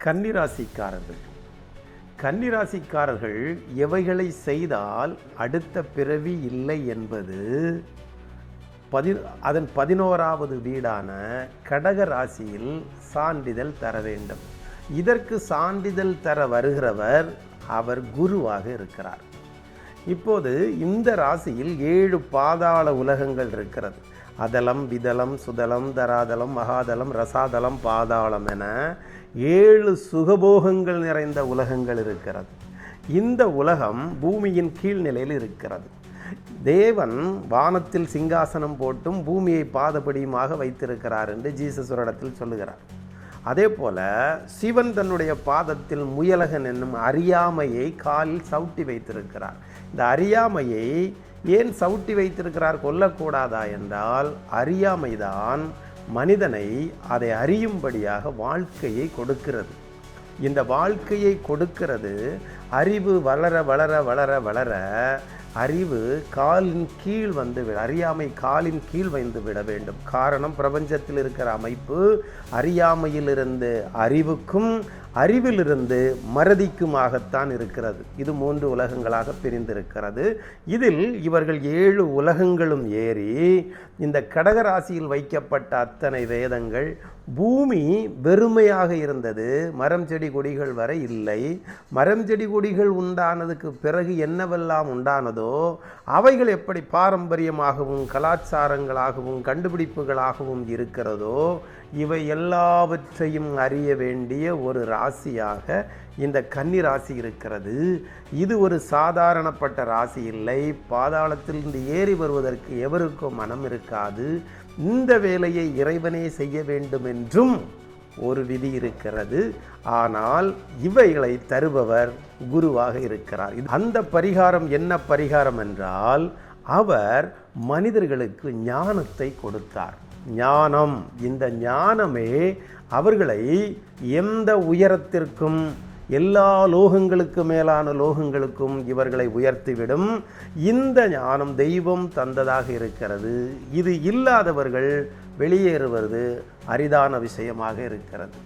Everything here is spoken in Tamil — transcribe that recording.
கன்னிராசிக்காரர்கள் கன்னிராசிக்காரர்கள் எவைகளை செய்தால் அடுத்த பிறவி இல்லை என்பது அதன் 11வது வீடான கடக ராசியில் சான்றிதழ் தர வேண்டும். இதற்கு சான்றிதழ் தர வருகிறவர் அவர் குருவாக இருக்கிறார். இப்போது இந்த ராசியில் 7 பாதாள உலகங்கள் இருக்கிறது. அதலம், விதலம், சுதலம், தராதலம், மகாதலம், ரசாதலம், பாதாளம் என 7 சுகபோகங்கள் நிறைந்த உலகங்கள் இருக்கிறது. இந்த உலகம் பூமியின் கீழ்நிலையில் இருக்கிறது. தேவன் வானத்தில் சிங்காசனம் போட்டும் பூமியை பாதபடியுமாக வைத்திருக்கிறார் என்று ஜீசஸ் ஒரு இடத்தில் சொல்லுகிறார். அதே போல சிவன் தன்னுடைய பாதத்தில் முயலகன் என்னும் அறியாமையை காலில் சவுட்டி வைத்திருக்கிறார். இந்த அறியாமையை ஏன் சவுட்டி வைத்திருக்கிறார்? கொல்லக்கூடாதா என்றால் அறியாமைதான் மனிதனை அதை அறியும்படியாக வாழ்க்கையை கொடுக்கிறது. இந்த வாழ்க்கையை கொடுக்கிறது. அறிவு வளர வளர வளர வளர அறிவு காலின் கீழ் அறியாமை காலின் கீழ் விட வேண்டும். காரணம், பிரபஞ்சத்தில் இருக்கிற அமைப்பு அறியாமையிலிருந்து அறிவுக்கும் அறிவிலிருந்து மறதிக்குமாகத்தான் இருக்கிறது. இது 3 உலகங்களாக பிரிந்திருக்கிறது. இதில் இவர்கள் 7 உலகங்களும் ஏறி இந்த கடகராசியில் வைக்கப்பட்ட அத்தனை வேதங்கள், பூமி வெறுமையாக இருந்தது, மரம் செடி கொடிகள் வரை இல்லை. மரம் செடி கொடிகள் உண்டானதுக்கு பிறகு என்னவெல்லாம் உண்டானதோ அவைகள் எப்படி பாரம்பரியமாகவும் கலாச்சாரங்களாகவும் கண்டுபிடிப்புகளாகவும் இருக்கிறதோ இவை எல்லாவற்றையும் அறிய வேண்டிய ஒரு ராசியாக இந்த கன்னி ராசி இருக்கிறது. இது ஒரு சாதாரணப்பட்ட ராசி இல்லை. பாதாளத்திலிருந்து ஏறி வருவதற்கு எவருக்கும் மனம் இருக்காது. இந்த வேலையை இறைவனே செய்ய வேண்டும் என்றும் ஒரு விதி இருக்கிறது. ஆனால் இவைகளை தருபவர் குருவாக இருக்கிறார். அந்த பரிகாரம் என்ன பரிகாரம் என்றால், அவர் மனிதர்களுக்கு ஞானத்தை கொடுத்தார். ஞானம், இந்த ஞானமே அவர்களை எந்த உயரத்திற்கும், எல்லா லோகங்களுக்கு மேலான லோகங்களுக்கும் இவர்களை உயர்த்திவிடும். இந்த ஞானம் தெய்வம் தந்ததாக இருக்கிறது. இது இல்லாதவர்கள் வெளியேறுவது அரிதான விஷயமாக இருக்கிறது.